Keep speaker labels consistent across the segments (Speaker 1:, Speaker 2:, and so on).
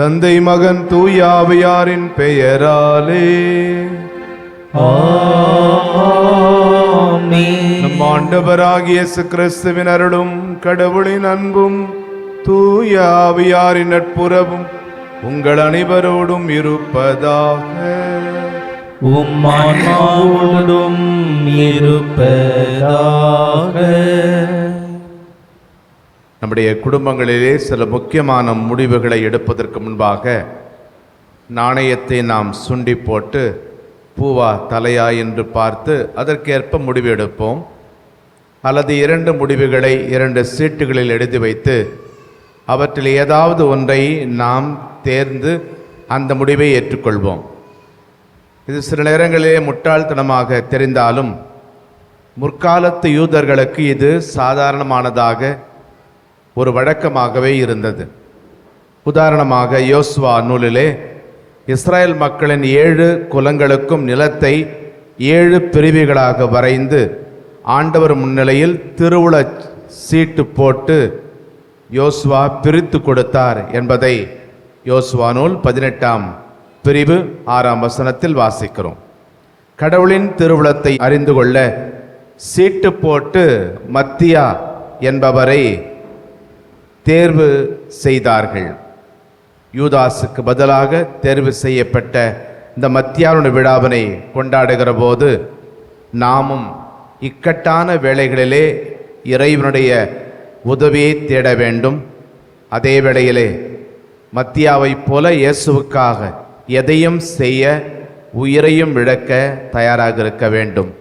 Speaker 1: தந்தை மகன் தூய ஆவியாரின் பெயராலே
Speaker 2: ஆமென்.
Speaker 1: நம் ஆண்டவராகிய இயேசு கிறிஸ்துவின் அருளும் கடவுளின் அன்பும் தூய ஆவியாரின் நட்புறவும் உங்கள் அனைவரோடும் இருப்பதாக.
Speaker 2: உம் ஆன்மாவோடும் இருப்பதாக.
Speaker 1: நம்முடைய குடும்பங்களிலே சில முக்கியமான முடிவுகளை எடுப்பதற்கு முன்பாக நாணயத்தை நாம் சுண்டி போட்டு பூவா தலையா என்று பார்த்து அதற்கேற்ப முடிவு எடுப்போம். அல்லது 2 முடிவுகளை 2 சீட்டுகளில் எழுதி வைத்து அவற்றில் ஏதாவது ஒன்றை நாம் தேர்ந்து அந்த முடிவை ஏற்றுக்கொள்வோம். இது சில நேரங்களிலே முட்டாள்தனமாக தெரிந்தாலும் முற்காலத்து யூதர்களுக்கு இது சாதாரணமானதாக ஒரு வழக்கமாகவே இருந்தது. உதாரணமாக யோசுவா நூலிலே இஸ்ரேல் மக்களின் 7 குலங்களுக்கும் நிலத்தை 7 பிரிவுகளாக வரைந்து ஆண்டவர் முன்னிலையில் திருவுள சீட்டு போட்டு யோசுவா பிரித்து கொடுத்தார் என்பதை யோசுவா நூல் 18ஆம் பிரிவு 6ஆம் வசனத்தில் வாசிக்கிறோம். கடவுளின் திருவுளத்தை அறிந்து கொள்ள சீட்டு போட்டு மத்தியா என்பவரை தேர்வு செய்தார்கள். யூதாசுக்கு பதிலாக தேர்வு செய்யப்பட்ட இந்த மத்தியாருடைய விழாவினை கொண்டாடுகிற போது நாமும் இக்கட்டான வேளைகளிலே இறைவனுடைய உதவியை தேட வேண்டும். அதே வேளையிலே மத்தியாவைப் போல இயேசுவுக்காக எதையும் செய்ய உயிரையும் இழக்க தயாராக இருக்க வேண்டும்.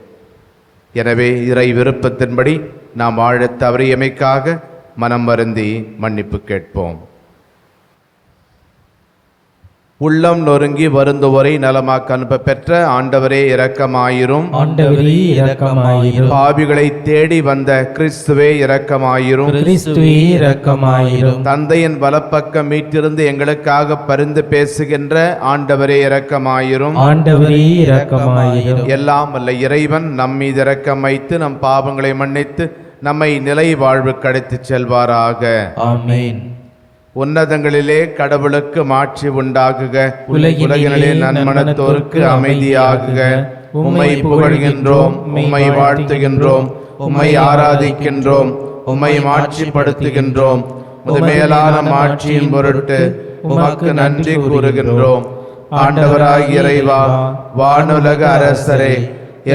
Speaker 1: எனவே இறை விருப்பத்தின்படி நாம் வாழத் தவறியமைக்காக மனம் வருந்தி மன்னிப்பு கேட்போம். உள்ளம் நொறுங்கி வருந்துவோரை நலமாக்க அனுப்ப பெற்ற ஆண்டவரே இரக்கமாயிரும்.
Speaker 2: ஆண்டவரே இரக்கமாயிரும்.
Speaker 1: பாவிகளை தேடி வந்த கிறிஸ்துவே இரக்கமாயிரும்.
Speaker 2: கிறிஸ்துவே இரக்கமாயிரும்.
Speaker 1: தந்தையின் வலப்பக்கம் மீட்டிருந்து எங்களுக்காக பரிந்து பேசுகின்ற ஆண்டவரே இரக்கமாயிரும்.
Speaker 2: ஆண்டவரே இரக்கமாயிரும்.
Speaker 1: எல்லாம் வல்ல இறைவன் நம் மீது இரக்கம் வைத்து நம் பாவங்களை மன்னித்து நம்மை நிலை வாழ்வுக்கு அழைத்துச் செல்வாராக.
Speaker 2: ஆமென்.
Speaker 1: உன்னதங்களிலே கடவுளுக்கு மாட்சி உண்டாகுக. உலகினிலே நன்மனத்தோருக்கு அமைதியாகுக. உம்மை புகழ்கின்றோம், உம்மை வாழ்த்துகின்றோம், உம்மை ஆராதிக்கின்றோம், உம்மை மாட்சிப்படுத்துகின்றோம். மேலான மாட்சியின் பொருட்டு உமக்கு நன்றி கூறுகின்றோம். ஆண்டவராகிய இறைவா, வானுலக அரசரே,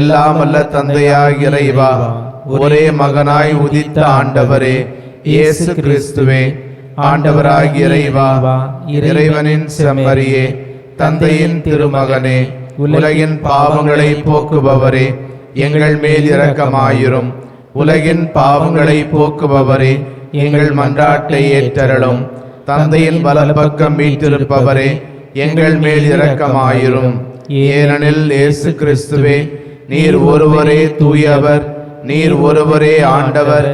Speaker 1: எல்லாம் வல்ல தந்தையாகிய இறைவா, ஒரே மகனாய் உதித்த ஆண்டவரே இயேசு கிறிஸ்துவே, ஆண்டவராகிய இறைவா, இறைவனின் செம்மறியே, தந்தையின் திருமகனே, உலகின் பாவங்களை போக்குபவரே, எங்கள் மேல் இரக்கமாயிரும். உலகின் பாவங்களை போக்குபவரே, எங்கள் மன்றாட்டை ஏற்றருளும். தந்தையின் வலப்பக்கம் வீற்றிருப்பவரே, எங்கள் மேல் இரக்கமாயிரும். ஏனெனில் இயேசு கிறிஸ்துவே, நீர் ஒருவரே தூயவர், நீர் ஒருவரே ஆண்டவர்,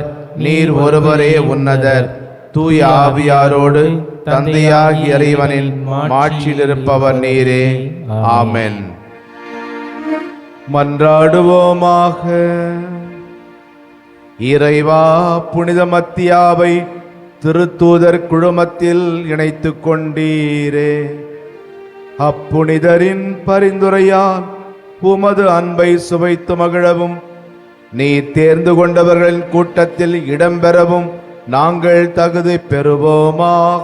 Speaker 1: நீர் ஒருவரே உன்னதர். தூய ஆவியாரோடு தந்தையாகிய இறைவனில் மாட்சியில் இருப்பவர் நீரே. ஆமென். மன்றாடுவோமாக. இறைவா, புனித மத்தியாவை திருத்தூதர் குழுமத்தில் இணைத்து கொண்டீரே. அப்புனிதரின் பரிந்துரையால் உமது அன்பை சுவைத்து மகிழவும் நீ தேர்ந்து கொண்டவர்களின் கூட்டத்தில் இடம்பெறவும் நாங்கள் தகுதி பெறுவோமாக.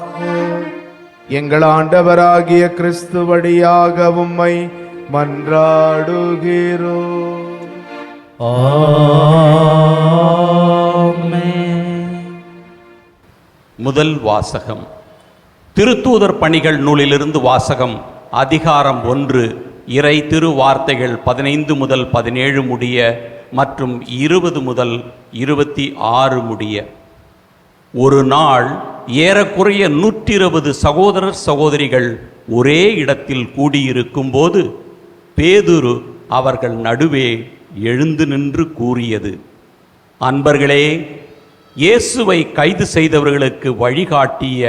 Speaker 1: எங்கள் ஆண்டவராகிய கிறிஸ்து வழியாக உம்மை மன்றாடுகிறோம்.
Speaker 3: முதல் வாசகம். திருத்தூதர் பணிகள் நூலிலிருந்து வாசகம். அதிகாரம் 1. இறை திருவார்த்தைகள் 15 முதல் 17 முடிய மற்றும் 20 முதல் 26 முடிய. ஒரு நாள் ஏறக்குறைய 120 சகோதரர் சகோதரிகள் ஒரே இடத்தில் கூடியிருக்கும் போது பேதுரு அவர்கள் நடுவே எழுந்து நின்று கூறியது, அன்பர்களே, இயேசுவை கைது செய்தவர்களுக்கு வழிகாட்டிய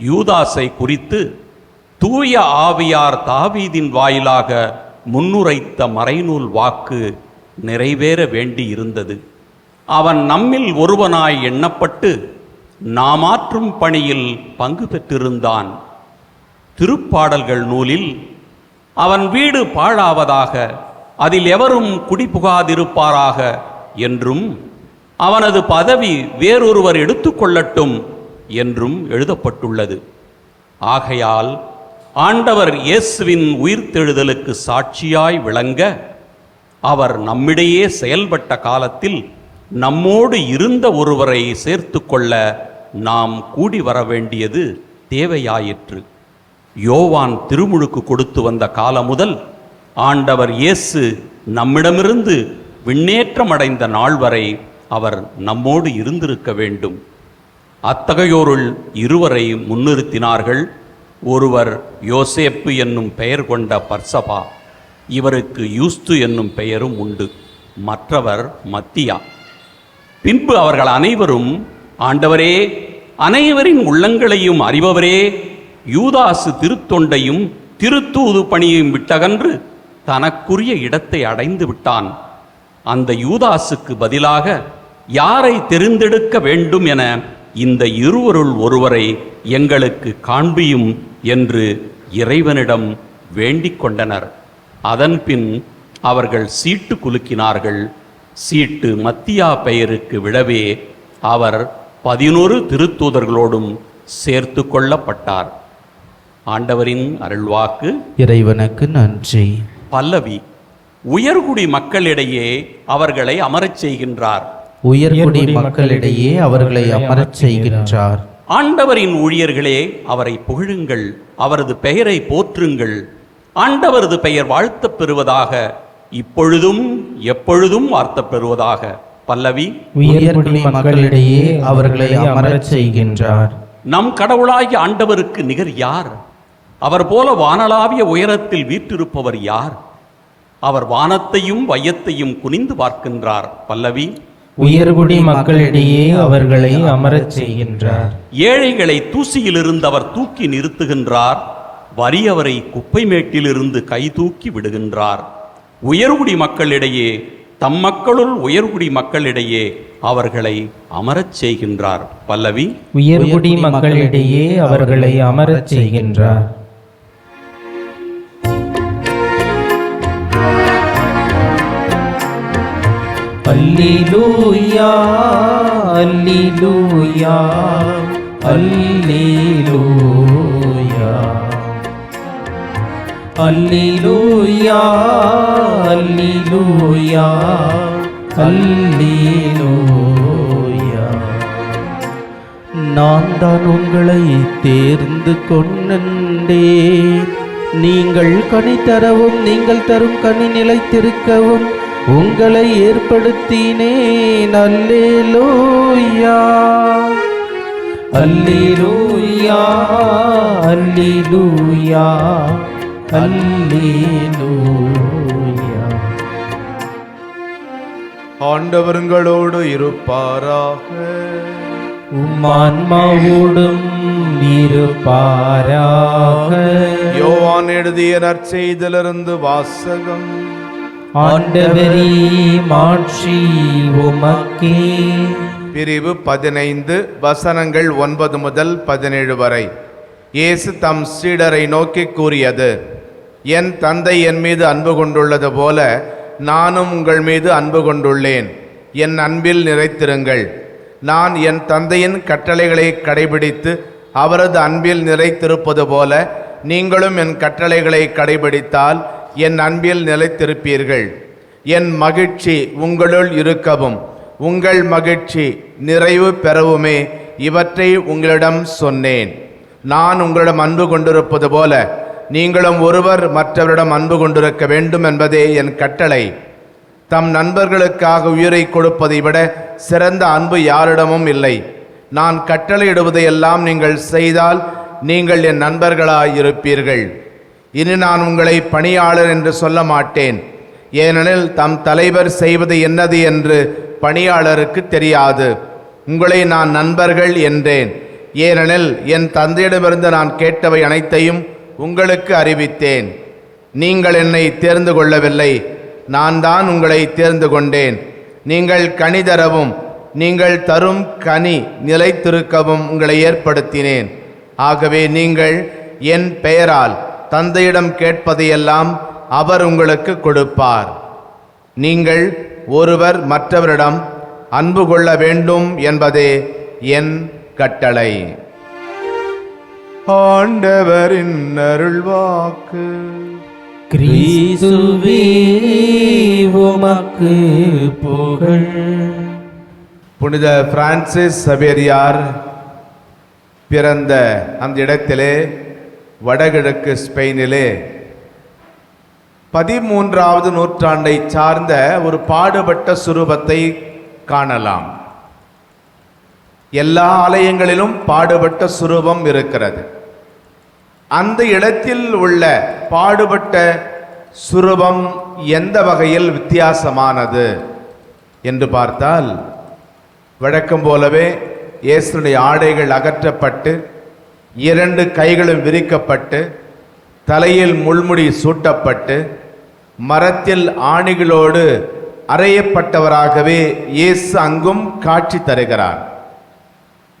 Speaker 3: யூதாசை குறித்து தூய ஆவியார் தாவீதின் வாயிலாக முன்னுரைத்த மறைநூல் வாக்கு நிறைவேற வேண்டியிருந்தது. அவன் நம்மில் ஒருவனாய் எண்ணப்பட்டு நாமாற்றும் பணியில் பங்கு பெற்றிருந்தான். திருப்பாடல்கள் நூலில் அவன் வீடு பாழாவதாக, அதில் எவரும் குடிபுகாதிருப்பாராக என்றும், அவனது பதவி வேறொருவர் எடுத்துக்கொள்ளட்டும் என்றும் எழுதப்பட்டுள்ளது. ஆகையால் ஆண்டவர் இயேசுவின் உயிர்த்தெழுதலுக்கு சாட்சியாய் விளங்க, அவர் நம்மிடையே செயல்பட்ட காலத்தில் நம்மோடு இருந்த ஒருவரை சேர்த்து கொள்ள நாம் கூடி வர வேண்டியது தேவையாயிற்று. யோவான் திருமுழுக்கு கொடுத்து வந்த காலம் முதல் ஆண்டவர் இயேசு நம்மிடமிருந்து விண்ணேற்றமடைந்த நாள் வரை அவர் நம்மோடு இருந்திருக்க வேண்டும். அத்தகையோருள் இருவரை முன்னிறுத்தினார்கள். ஒருவர் யோசேப்பு என்னும் பெயர் கொண்ட பர்சபா, இவருக்கு யூஸ்து என்னும் பெயரும் உண்டு. மற்றவர் மத்தியா. பின்பு அவர்கள் அனைவரும், ஆண்டவரே, அனைவரின் உள்ளங்களையும் அறிபவரே, யூதாசு திருத்தொண்டையும் திருத்தூது பணியையும் விட்டகன்று தனக்குரிய இடத்தை அடைந்து விட்டான். அந்த யூதாசுக்கு பதிலாக யாரை தெரிந்தெடுக்க வேண்டும் என இந்த இருவருள் ஒருவரை எங்களுக்கு காண்பியும் என்று இறைவனிடம் வேண்டிக் கொண்டனர். அதன்பின் அவர்கள் சீட்டு குலுக்கினார்கள். சீட்டு மத்தியா பெயருக்கு விடவே அவர் 11 திருத்தூதர்களோடும் சேர்த்து கொள்ளப்பட்டார். ஆண்டவரின் அருள்வாக்கு.
Speaker 2: இறைவனுக்கு நன்றி.
Speaker 3: பல்லவி. உயர்குடி மக்களிடையே அவர்களை அமரச் செய்கின்றார்.
Speaker 2: உயர்குடி மக்களிடையே அவர்களை அமரச் செய்கின்றார்.
Speaker 3: ஆண்டவரின் ஊழியர்களே, அவரை புகழுங்கள், அவரது பெயரை போற்றுங்கள். ஆண்டவரது பெயர் வாழ்த்தப் பெறுவதாக, இப்பொழுதும் எப்பொழுதும் வார்த்தப் பெறுவதாக. பல்லவி.
Speaker 2: உயர்குடி மக்களிடையே அவர்களை அமரச் செய்கின்றார்.
Speaker 3: நம் கடவுளாகிய ஆண்டவருக்கு நிகர் யார்? அவர் போல வானளாவிய உயரத்தில் வீற்றிருப்பவர் யார்? அவர் வானத்தையும் வையத்தையும் குனிந்து பார்க்கின்றார். பல்லவி.
Speaker 2: உயர்குடி மக்களிடையே அவர்களை அமரச் செய்கின்றார்.
Speaker 3: ஏழைகளை தூசியிலிருந்து அவர் தூக்கி நிறுத்துகின்றார். வறியவரை குப்பை மேட்டிலிருந்து கை தூக்கி விடுகின்றார். உயர்குடி மக்களிடையே, தம் மக்களுள் உயர்குடி மக்களிடையே அவர்களை அமரச் செய்கின்றார். பல்லவி.
Speaker 2: உயர்குடி மக்களிடையே அவர்களை அமரச் செய்கின்றார். அல்லேலூயா, அல்லேலூயா, அல்லேலூயா, அல்லேலூயா, அல்லேலூயா, அல்லேலூயா. நான் தான் உங்களை தேர்ந்து கொண்டேன், நீங்கள் கனி தரவும் நீங்கள் தரும் கனி நிலைத்திருக்கவும் உங்களை ஏற்படுத்தினேன். அல்லேலூயா, அல்லேலூயா, அல்லேலூயா, அல்லேலூயா.
Speaker 1: ஆண்டவர்களோடு இருப்பாராக.
Speaker 2: உம்மான்மாவோடும் இருப்பாராக.
Speaker 1: யோவான் எழுதிய நற்செய்தியிலிருந்து வாசகம்.
Speaker 2: ஆண்டவரே, மாட்சி உமக்கே.
Speaker 1: பிரிவு 15, வசனங்கள் 9 முதல் 17 வரை. இயேசு தம் சீடரை நோக்கி கூறியது: என் தந்தை என் மீது அன்பு கொண்டுள்ளது போல நானும் உங்கள் மீது அன்பு கொண்டுள்ளேன். என் அன்பில் நிறைத்திருங்கள். நான் என் தந்தையின் கட்டளைகளை கடைபிடித்து அவரது அன்பில் நிறைத்திருப்பது போல நீங்களும் என் கட்டளைகளை கடைபிடித்தால் என் அன்பில் நிலைத்திருப்பீர்கள். என் மகிழ்ச்சி உங்களுள் இருக்கவும் உங்கள் மகிழ்ச்சி நிறைவு பெறவுமே இவற்றை உங்களிடம் சொன்னேன். நான் உங்களிடம் அன்பு கொண்டிருப்பது போல நீங்களும் ஒருவர் மற்றவரிடம் அன்பு கொண்டிருக்க வேண்டும் என்பதே என் கட்டளை. தம் நண்பர்களுக்காக உயிரை கொடுப்பதை விட சிறந்த அன்பு யாரிடமும் இல்லை. நான் கட்டளையிடுவதையெல்லாம் நீங்கள் செய்தால் நீங்கள் என் நண்பர்களாயிருப்பீர்கள். இனி நான் உங்களை பணியாளர் என்று சொல்ல மாட்டேன், ஏனெனில் தம் தலைவர் செய்வது என்னது என்று பணியாளருக்கு தெரியாது. உங்களை நான் நண்பர்கள் என்றேன், ஏனெனில் என் தந்தையிடமிருந்து நான் கேட்டவை அனைத்தையும் உங்களுக்கு அறிவித்தேன். நீங்கள் என்னை தேர்ந்து கொள்ளவில்லை, நான் தான் உங்களை தேர்ந்து கொண்டேன். நீங்கள் கனி தரவும் நீங்கள் தரும் கனி நிலைத்திருக்கவும் உங்களை ஏற்படுத்தினேன். ஆகவே நீங்கள் என் பெயரால் தந்தையிடம் கேட்பதையெல்லாம் அவர் உங்களுக்கு கொடுப்பார். நீங்கள் ஒருவர் மற்றவரிடம் அன்பு கொள்ள வேண்டும் என்பதே என் கட்டளை. ஆண்டவரின் அருள்வாக்கு.
Speaker 2: கிறிஸ்துவே உமக்கு புகழ்.
Speaker 1: புனித பிரான்சிஸ் சவேரியார் பிறந்த அந்த இடத்திலே, வடகிழக்கு ஸ்பெயினிலே 13வது நூற்றாண்டை சார்ந்த ஒரு பாடுபட்ட சுரூபத்தை காணலாம். எல்லா ஆலயங்களிலும் பாடுபட்ட சுரூபம் இருக்கிறது. அந்த இடத்தில் உள்ள பாடுபட்ட சுரூபம் எந்த வகையில் வித்தியாசமானது என்று பார்த்தால், வழக்கம் போலவே இயேசுடைய ஆடைகள் அகற்றப்பட்டு 2 கைகளும் விரிக்கப்பட்டு தலையில் முள்முடி சூட்டப்பட்டு மரத்தில் ஆணிகளோடு அறையப்பட்டவராகவே இயேசு அங்கும் காட்சி தருகிறார்.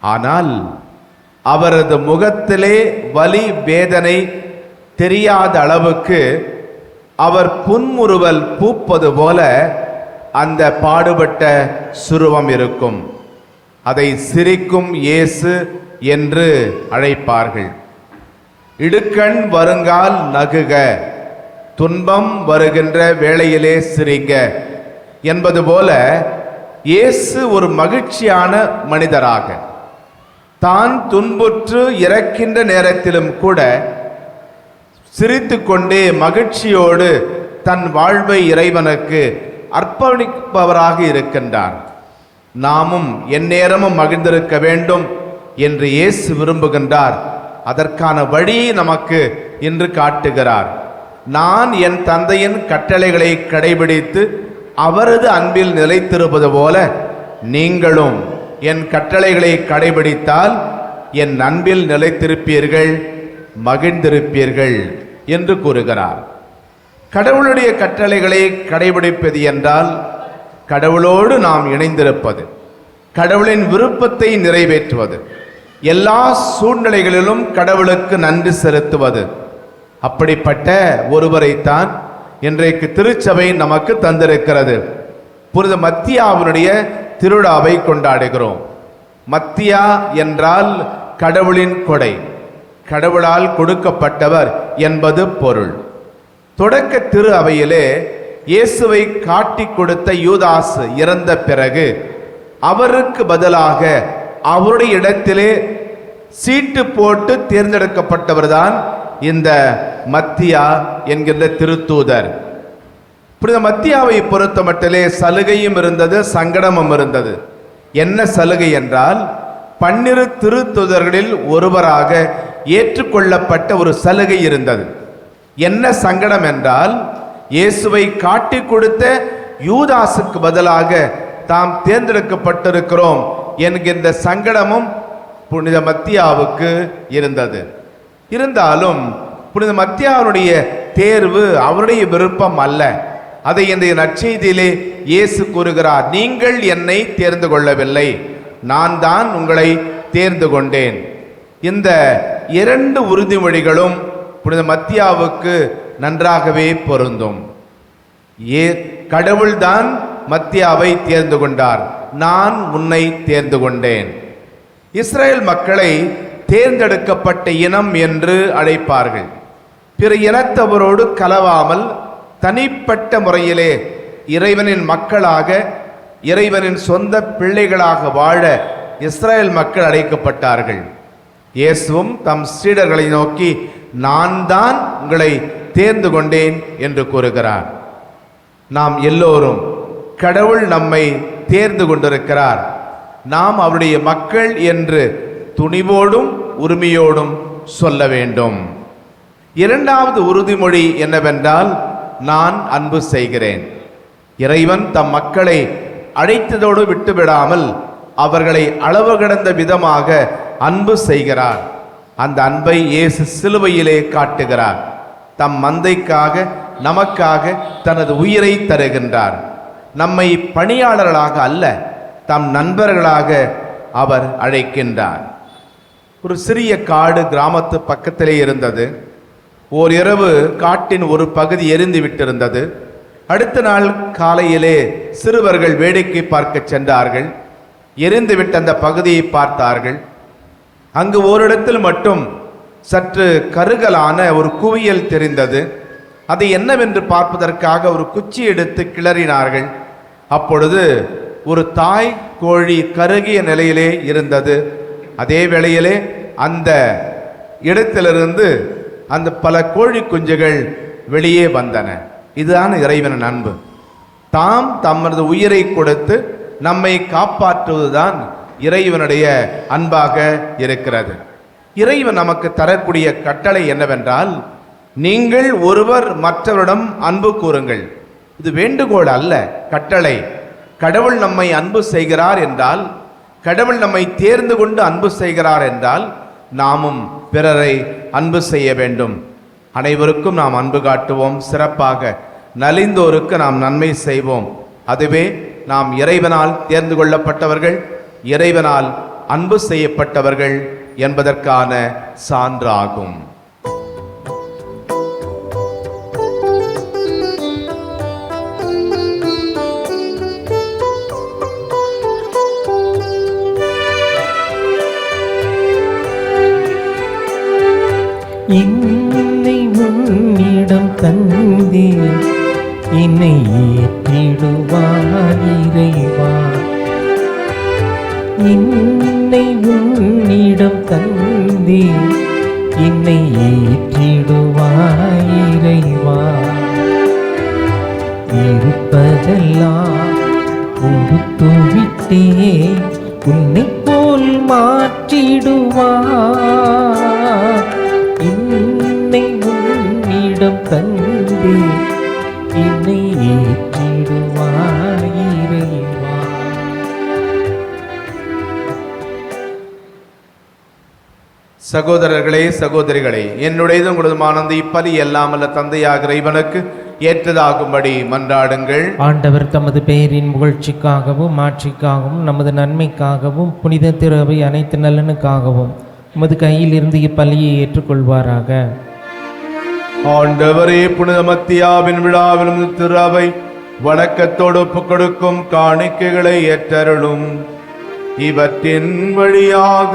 Speaker 1: ஆனால் அவரது முகத்திலே வலி வேதனை தெரியாத அளவுக்கு அவர் புன்முறுவல் பூப்பது போல அந்த பாடுபட்ட சுருவம் இருக்கும். அதை சிரிக்கும் இயேசு என்று அழைப்பார்கள். இடுக்கண் வருங்கால் நகுக, துன்பம் வருகின்ற வேளையிலே சிரிங்க என்பது போல இயேசு ஒரு மகிழ்ச்சியான மனிதராக, தான் துன்புற்று இறக்கின்ற நேரத்திலும் கூட சிரித்து கொண்டே மகிழ்ச்சியோடு தன் வாழ்வை இறைவனுக்கு அர்ப்பணிப்பவராக இருக்கின்றார். நாமும் எந்நேரமும் மகிழ்ந்திருக்க வேண்டும் என்று இயேசு விரும்புகின்றார். அதற்கான வழி நமக்கு இன்று காட்டுகிறார். நான் என் தந்தையின் கட்டளைகளை கடைபிடித்து அவரது அன்பில் நிலைத்திருப்பது போல நீங்களும் என் கட்டளைகளை கடைபிடித்தால் என் அன்பில் நிலைத்திருப்பீர்கள், மகிழ்ந்திருப்பீர்கள் என்று கூறுகிறார். கடவுளுடைய கட்டளைகளை கடைபிடிப்பது என்றால் கடவுளோடு நாம் இணைந்திருப்பது, கடவுளின் விருப்பத்தை நிறைவேற்றுவது, எல்லா சூழ்நிலைகளிலும் கடவுளுக்கு நன்றி செலுத்துவது. அப்படிப்பட்ட ஒருவரைத்தான் இன்றைக்கு திருச்சபை நமக்கு தந்திருக்கிறது. புனித மத்தியாவினுடைய திருவிழாவை கொண்டாடுகிறோம். மத்தியா என்றால் கடவுளின் கொடை, கடவுளால் கொடுக்கப்பட்டவர் என்பது பொருள். தொடக்க திரு அவையிலே இயேசுவை காட்டி கொடுத்த யூதாஸ் இறந்த பிறகு அவருக்கு பதிலாக அவருடைய இடத்திலே சீட்டு போட்டு தேர்ந்தெடுக்கப்பட்டவர்தான் இந்த மத்தியா என்கின்ற திருத்தூதர். புனித மத்தியாவை பொறுத்த மட்டிலே சலுகையும் இருந்தது, சங்கடமும் இருந்தது. என்ன சலுகை என்றால் 12 திருத்தூதர்களில் ஒருவராக ஏற்றுக்கொள்ளப்பட்ட ஒரு சலுகை இருந்தது. என்ன சங்கடம் என்றால் இயேசுவை காட்டி கொடுத்த யூதாசுக்கு பதிலாக தாம் தேர்ந்தெடுக்கப்பட்டிருக்கிறோம் என்கின்ற சங்கடமும் புனித மத்தியாவுக்கு இருந்தது. இருந்தாலும் புனித மத்தியாவுடைய தேர்வு அவருடைய விருப்பம் அல்ல. அதை இன்றைய நற்செய்தியிலே இயேசு கூறுகிறார். நீங்கள் என்னை தேர்ந்து கொள்ளவில்லை, நான் தான் உங்களை தேர்ந்து கொண்டேன். இந்த 2 உறுதிமொழிகளும் புனித மத்தியாவுக்கு நன்றாகவே பொருந்தும். கடவுள்தான் மத்தியாவை தேர்ந்து கொண்டார், நான் உன்னை தேர்ந்து கொண்டேன். இஸ்ரேல் மக்களை தேர்ந்தெடுக்கப்பட்ட இனம் என்று அழைப்பார்கள். பிற இனத்தவரோடு கலவாமல் தனிப்பட்ட முறையிலே இறைவனின் மக்களாக, இறைவனின் சொந்த பிள்ளைகளாக வாழ இஸ்ரேல் மக்கள் அழைக்கப்பட்டார்கள். இயேசுவும் தம் சீடர்களை நோக்கி நான் தான் உங்களை தேர்ந்து கொண்டேன் என்று கூறுகிறார். நாம் எல்லோரும் கடவுள் நம்மை தேர்ந்து கொண்டிருக்கிறார், நாம் அவருடைய மக்கள் என்று துணிவோடும் உரிமையோடும் சொல்ல வேண்டும். 2வது உறுதிமொழி என்னவென்றால் நான் அன்பு செய்கிறேன். இறைவன் தம் மக்களை அழைத்ததோடு விட்டுவிடாமல் அவர்களை அளவு கடந்த விதமாக அன்பு செய்கிறார். அந்த அன்பை இயேசு சிலுவையிலே காட்டுகிறார். தம் மந்தைக்காக, நமக்காக தனது உயிரை தருகின்றார். நம்மை பணியாளர்களாக அல்ல, தம் நண்பர்களாக அவர் அழைக்கின்றார். ஒரு சிறிய காடு கிராமத்து பக்கத்திலே இருந்தது. ஓரிரவு காட்டின் ஒரு பகுதி எரிந்து விட்டிருந்தது. அடுத்த நாள் காலையிலே சிறுவர்கள் வேடிக்கை பார்க்க சென்றார்கள். எரிந்துவிட்ட அந்த பகுதியை பார்த்தார்கள். அங்கு ஓரிடத்தில் மட்டும் சற்று கருகலான ஒரு குவியல் தெரிந்தது. அது என்னவென்று பார்ப்பதற்காக ஒரு குச்சி எடுத்து கிளறினார்கள். அப்பொழுது ஒரு தாய் கோழி கருகிய நிலையிலே இருந்தது. அதே வேளையிலே அந்த இடத்திலிருந்து அந்த பல கோழி குஞ்சுகள் வெளியே வந்தன. இதுதான் இறைவனின் அன்பு. தாம் தமது உயிரை கொடுத்து நம்மை காப்பாற்றுவதுதான் இறைவனுடைய அன்பாக இருக்கிறது. இறைவன் நமக்கு தரக்கூடிய கட்டளை என்னவென்றால், நீங்கள் ஒருவர் மற்றவரிடம் அன்பு கூறுங்கள். இது வேண்டுகோள் அல்ல, கட்டளை. கடவுள் நம்மை அன்பு செய்கிறார் என்றால், கடவுள் நம்மை தேர்ந்து கொண்டு அன்பு செய்கிறார் என்றால், நாமும் பிறரை அன்பு செய்ய வேண்டும். அனைவருக்கும் நாம் அன்பு காட்டுவோம். சிறப்பாக நலிந்தோருக்கு நாம் நன்மை செய்வோம். அதுவே நாம் இறைவனால் தேர்ந்து கொள்ளப்பட்டவர்கள், இறைவனால் அன்பு செய்யப்பட்டவர்கள் என்பதற்கான சான்றாகும்.
Speaker 2: என்னை உன்னிடம் தந்தே என்னை ஏற்றிடுவாய் இறைவா. என்னை உன்னிடம் தந்தே என்னை ஏற்றிடுவாய் இறைவா. இருப்பதெல்லாம் கொடுத்துவிட்டே உன்னை போல் மாற்றிடுவாய். என்னை உன்னிடம் தந்தே என்னை ஏற்றிடுவாய் இறைவா.
Speaker 1: சகோதரர்களே, சகோதரிகளே, என்னுடையது உங்களதுமானது இப்பலி எல்லாமல்ல தந்தையாக இறைவனுக்கு ஏற்றதாகும்படி மன்றாடுங்கள்.
Speaker 2: ஆண்டவர் தமது பெயரின் புகழ்ச்சிக்காகவும் மாட்சிக்காகவும் நமது நன்மைக்காகவும் புனித திரு அனைத்து நலனுக்காகவும் உமது கையில் இருந்து இப்பலியை ஏற்றுக்கொள்வாராக.
Speaker 1: ஆண்டவரே, புனித மத்தியாவின் விழாவிலும் திரு அவை வணக்கத்தோடு ஒப்புக் கொடுக்கும் காணிக்கைகளை ஏற்றருளும். இவற்றின் வழியாக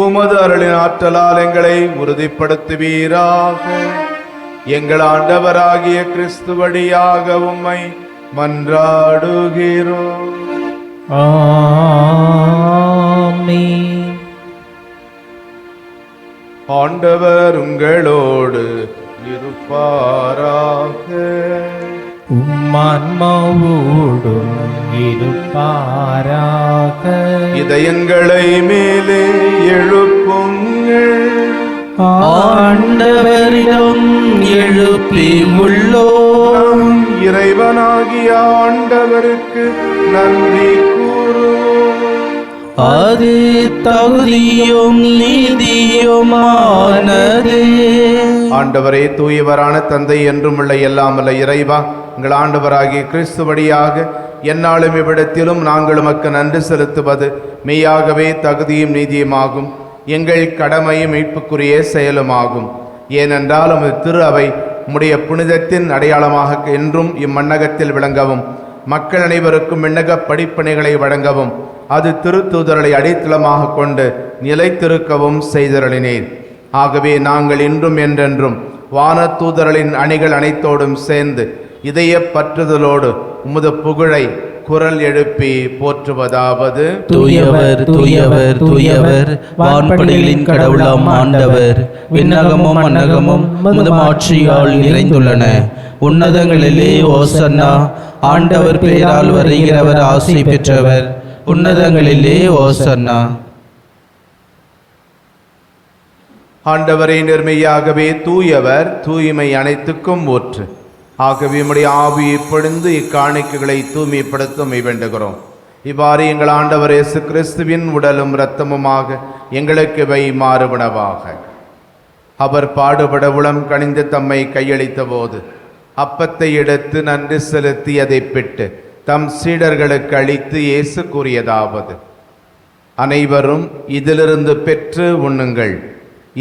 Speaker 1: உமது அருளின் ஆற்றலால் எங்களை உறுதிப்படுத்துவீராக. எங்கள் ஆண்டவராகிய கிறிஸ்து வழியாக உம்மை மன்றாடுகிறோம்.
Speaker 2: ஆமென்.
Speaker 1: ஆண்டவர் உங்களோடு இருப்பாராக.
Speaker 2: உம்மான்மாவோடும் இருப்பாராக.
Speaker 1: இதயங்களை மேலே எழுப்புங்கள்.
Speaker 2: ஆண்டவரிடம் எழுப்பி உள்ளோம்.
Speaker 1: இறைவனாகிய ஆண்டவருக்கு நன்றி கூறுவோம்.
Speaker 2: அது தகுதியும் நீதியுமானது.
Speaker 1: ஆண்டவரே, தூயவரான தந்தை என்றும் உள்ள எல்லாமல்ல இறைவா, எங்கள் ஆண்டவராகிய கிறிஸ்து வழியாக எந்நாளும் இவ்விடத்திலும் நாங்கள் உமக்கு நன்றி செலுத்துவது மெய்யாகவே தகுதியும் நீதியுமாகும். எங்கள் கடமையும் மீட்புக்குரிய செயலுமாகும். ஏனென்றால் உமது திரு அவை உம்முடைய புனிதத்தின் அடையாளமாக என்றும் இம்மண்ணகத்தில் விளங்கவும், மக்கள் அனைவருக்கும் விண்ணக படிப்பணிகளை வழங்கவும், அது திருத்தூதர்களை அடித்தளமாக கொண்டு நிலைத்திருக்கவும் செய்தருளினீர். ஆகவே நாங்கள் இன்றும் என்றென்றும் வானத்தூதர்களின் அணிகள் அனைத்தோடும் சேர்ந்து இதய பற்றுதலோடு உமது புகழை குரல் எழுப்பி போற்றுவதாவது:
Speaker 4: தூயவர் தூயவர் தூயவர், வான்படைகளின் கடவுளாம் ஆண்டவர். விண்ணகமும் மண்ணகமும் உமது மாட்சியால் நிறைந்துள்ளன. உன்னதங்களிலே ஓசன்னா. ஆண்டவர் பெயரால் வருகிறவர் ஆசி பெற்றவர். உன்னதங்களிலே ஓசன்னா.
Speaker 1: ஆண்டவரை நேர்மையாகவே தூயவர், தூய்மை அனைத்துக்கும் ஊற்று. ஆகவே உம்முடைய ஆவியை பொழிந்து இக்காணிக்கைகளை தூய்மைப்படுத்த வேண்டுகிறோம். இவ்வாறு எங்கள் ஆண்டவர் இயேசு கிறிஸ்துவின் உடலும் இரத்தமுமாக எங்களுக்கு இவை மாறுபனவாக. அவர் பாடுபட உளம் கனிந்து தம்மை கையளித்த போது அப்பத்தை எடுத்து நன்றி செலுத்தி அதை பிட்டு தம் சீடர்களுக்கு அளித்து இயேசு கூறியதாவது: அனைவரும் இதிலிருந்து பெற்று உண்ணுங்கள்,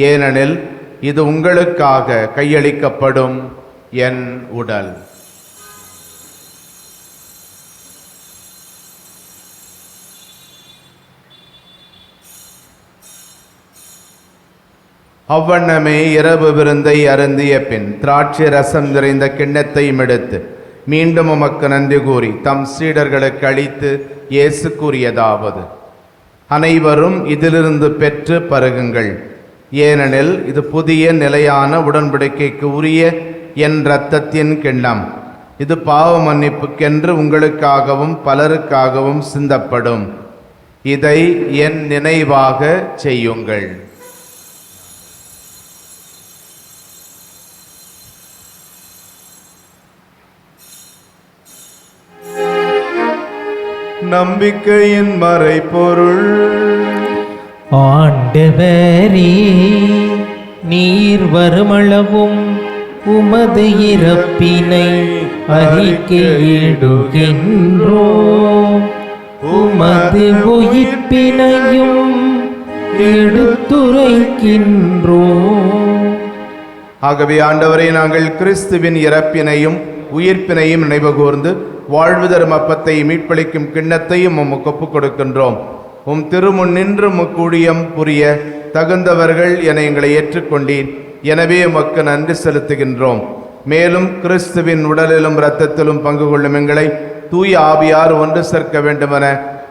Speaker 1: ஏனெனில் இது உங்களுக்காக கையளிக்கப்படும் என் உடல். அவ்வண்ணமே இரவு விருந்தை அருந்திய பின் திராட்சை ரசம் நிறைந்த கிண்ணத்தையும் எடுத்து மீண்டும் உமக்கு நன்றி கூறி தம் சீடர்களுக்கு அளித்து இயேசு கூறியதாவது: அனைவரும் இதிலிருந்து பெற்று பருகுங்கள், ஏனெனில் இது புதிய நிலையான உடன்படிக்கைக்கு உரிய என் இரத்தத்தின் கிண்ணம். இது பாவ மன்னிப்புக்கென்று உங்களுக்காகவும் பலருக்காகவும் சிந்தப்படும். இதை என் நினைவாக செய்யுங்கள். நம்பிக்கையின் மறைபொருள்.
Speaker 2: ஆண்டவரே, நீர் வருமளவும் உமது இறப்பினை அறிக்கையிடுகின்றோம், உமது உயிர்ப்பினையும் எடுத்துரைக்கின்றோம்.
Speaker 1: ஆகவே ஆண்டவரே, நாங்கள் கிறிஸ்துவின் இறப்பினையும் உயிர்ப்பினையும் நினைவுகூர்ந்து வாழ்வு தரும் அப்பத்தை மீட்பளிக்கும் கிண்ணத்தையும் உமக்கு ஒப்புக் கொடுக்கின்றோம். உம் திருமுன் நின்று முக்கூடியம் புரிய தகுந்தவர்கள் என எங்களை ஏற்றுக்கொண்டீர். எனவே உமக்கு நன்றி செலுத்துகின்றோம். மேலும் கிறிஸ்துவின் உடலிலும் இரத்தத்திலும் பங்கு கொள்ளும் எங்களை தூய ஆவியார் ஒன்று சேர்க்க வேண்டுமென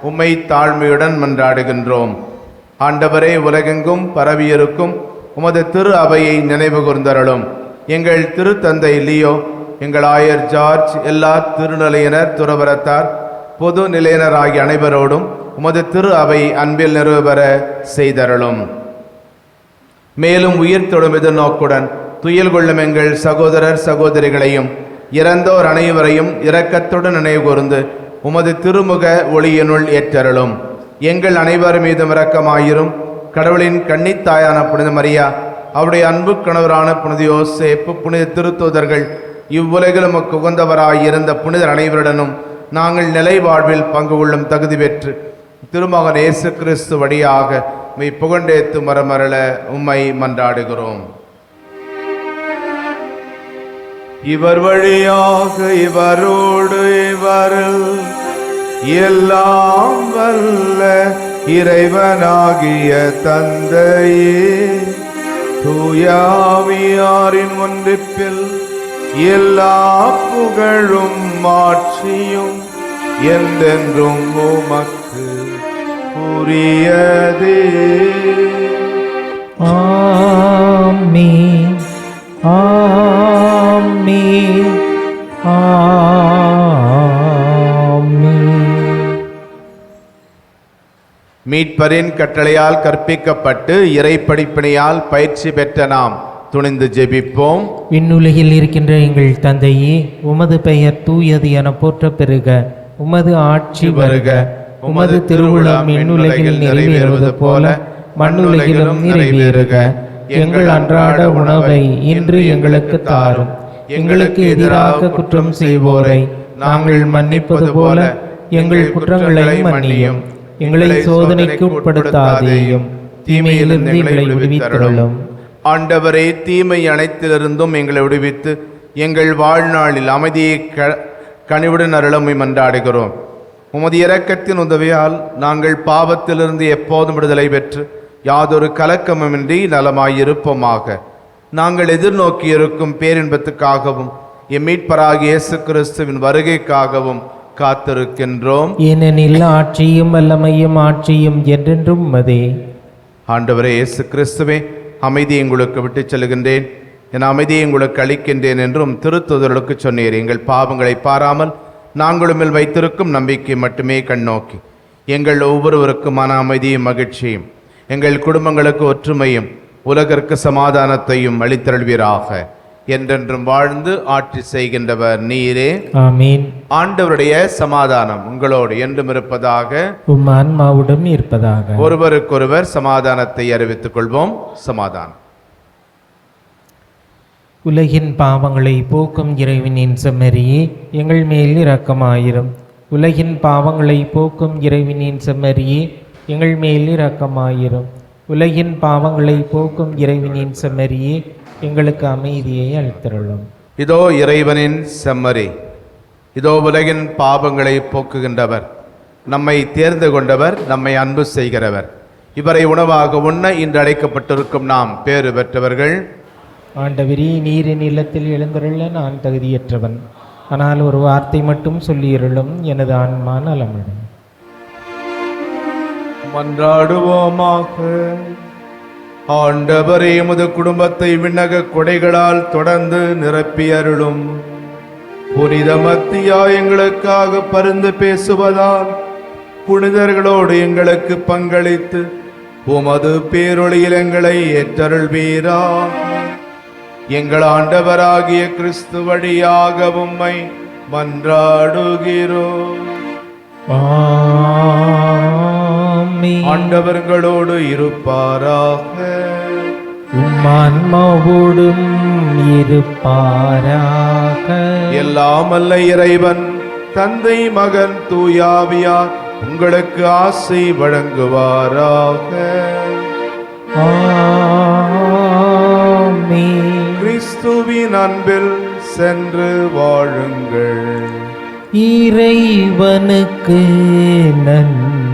Speaker 1: உம்மை தாழ்மையுடன் மன்றாடுகின்றோம். ஆண்டவரே, உலகெங்கும் பரவியிருக்கும் உமது திரு அவையை நினைவு கூர்ந்தருளும். எங்கள் திருத்தந்தை லியோ, எங்கள் ஆயர் ஜார்ஜ், எல்லா திருநிலையினர், துறவரத்தார், பொது நிலையினர் ஆகிய அனைவரோடும் உமது திரு அவை அன்பில் நிறைவேற செய்தருளும். மேலும் உயிர் தொடும் எதிர்நோக்குடன் துயில் கொள்ளும் எங்கள் சகோதரர் சகோதரிகளையும் இறந்தோர் அனைவரையும் இரக்கத்துடன் நினைவு கூர்ந்து உமது திருமுக ஒளியினுள் ஏற்றருளும். எங்கள் அனைவர் மீதும் இரக்கமாயிரும். கடவுளின் கன்னித்தாயான புனித மரியா, அவருடைய அன்பு கணவரான புனித யோசேப்பு, புனித திருத்தூதர்கள், இவ்வுலகிலும் உகந்தவராயிருந்த புனிதர் அனைவருடனும் நாங்கள் நிலை வாழ்வில் பங்கு கொள்ளும் தகுதி பெற்று திருமகன் இயேசு கிறிஸ்து வழியாக உம்மை புகழ்ந்தேத்து மரமரள உம்மை மன்றாடுகிறோம். இவர் வழியாக இவரோடு இவரில் எல்லாம் வல்ல இறைவனாகிய தந்தையே, தூயாவியாரின் ஒன்றிப்பில் எல்லா புகழும் மாட்சியும் என்றென்றும் உமக்கு உரியதே.
Speaker 2: ஆமென், ஆமென், ஆமென்.
Speaker 1: மீட்பரின் கட்டளையால் கற்பிக்கப்பட்டு இறை படிப்பினையால் பயிற்சி பெற்ற நாம் துணிந்து ஜெபிப்போம்.
Speaker 2: விண்ணுலகில் இருக்கின்ற எங்கள் தந்தையே, உமது பெயர் தூயது என போற்ற பெறுக. உமது ஆட்சி வருக. உமது திருவுளம் விண்ணுலகில் நிறைவேறுவது போல மண்ணுலகிலும் நிறைவேறுக. எங்கள் அன்றாட உணவை இன்று எங்களுக்கு தாரும். எங்களுக்கு எதிராக குற்றம் செய்வோரை நாங்கள் மன்னிப்பது போல எங்கள் குற்றங்களை மன்னியும். எங்களை சோதனைக்கு உட்படுத்தாதேயும், தீமையிலிருந்து எங்களை விடுவித்தருளும்.
Speaker 1: ஆண்டவரே, தீமை அனைத்திலிருந்தும் எங்களை விடுவித்து எங்கள் வாழ்நாளில் அமைதியை கனிவுடன் அருளமை மன்றாடுகிறோம். உமது இரக்கத்தின் உதவியால் நாங்கள் பாவத்திலிருந்து எப்போதும் விடுதலை பெற்று யாதொரு கலக்கமுமின்றி நலமாயிருப்போமாக. நாங்கள் எதிர்நோக்கி இருக்கும் பேரின்பத்துக்காகவும் எம் மீட்பராகிய இயேசு கிறிஸ்துவின் வருகைக்காகவும் காத்திருக்கின்றோம்.
Speaker 2: ஏனெனில் ஆட்சியும் வல்லமையும் ஆட்சியும் என்றென்றும் உமதே.
Speaker 1: ஆண்டவரே இயேசு கிறிஸ்துவே, அமைதியை உங்களுக்கு விட்டுச் செல்கின்றேன், என் அமைதியை உங்களுக்கு அளிக்கின்றேன் என்றும் திருத்தூதர்களுக்கு சொன்னீர். எங்கள் பாவங்களை பாராமல் நாங்களும் மேல் வைத்திருக்கும் நம்பிக்கை மட்டுமே கண்ணோக்கி எங்கள் ஒவ்வொருவருக்குமான அமைதியும் மகிழ்ச்சியும், எங்கள் குடும்பங்களுக்கு ஒற்றுமையும் உலகிற்கு சமாதானத்தையும் அளித்தருள்வீராக. என்றென்றும் வாழ்ந்து ஆட்சி செய்கின்றவர் நீரே.
Speaker 2: ஆமீன்.
Speaker 1: ஆண்டவருடைய சமாதானம் உங்களோடு என்றும் இருப்பதாக,
Speaker 2: உம் ஆன்மாவுடன் இருப்பதாக.
Speaker 1: ஒருவருக்கொருவர் சமாதானத்தை அறிவித்துக் கொள்வோம். சமாதானம்.
Speaker 2: உலகின் பாவங்களை போக்கும் இறைவனின் செம்மறியே, எங்கள் மேல் இரக்கமாயிரும். உலகின் பாவங்களை போக்கும் இறைவனின் செம்மறியே, எங்கள் மேல் இரக்கமாயிரும். உலகின் பாவங்களை போக்கும் இறைவனின் செம்மறியே, எங்களுக்கு அமைதியை அளித்தருளும்.
Speaker 1: இதோ இறைவனின் செம்மறி, இதோ உலகின் பாவங்களை போக்குகின்றவர், நம்மை தேர்ந்து கொண்டவர், நம்மை அன்பு செய்கிறவர். இவரை உணவாக உண்ண இன்று அழைக்கப்பட்டிருக்கும் நாம் பேறு பெற்றவர்கள்.
Speaker 2: ஆண்டவரே, நீரின் இல்லத்தில் எழுந்தருள நான் தகுதியற்றவன். ஆனால் ஒரு வார்த்தை மட்டும் சொல்லியிருளும், எனது ஆன்மா நலமடையும்.
Speaker 1: மன்றாடுவோமாக. ஆண்டவரே, எமது குடும்பத்தை விண்ணக கொடைகளால் தொடர்ந்து நிரப்பி அருளும். புனித மத்தியா எங்களுக்காக பரிந்து பேசுவதால் புனிதர்களோடு எங்களுக்கு பங்களித்து உமது பேரொளியில் எங்களை ஏற்றருள்வீராக. எங்கள் ஆண்டவராகிய கிறிஸ்து வழியாக உம்மை மன்றாடுகிறோம்.
Speaker 2: ஆமென்.
Speaker 1: ஆண்டவர்களோடு இருப்பாராக.
Speaker 2: உம்மான்மாவோடும் இருப்பாராக.
Speaker 1: எல்லாம் அல்ல இறைவன் தந்தை, மகன், தூயாவியார் உங்களுக்கு ஆசை வழங்குவாராக.
Speaker 2: ஆமென்.
Speaker 1: கிறிஸ்துவின் அன்பில் சென்று வாழுங்கள்.
Speaker 2: இறைவனுக்கு நன்றி.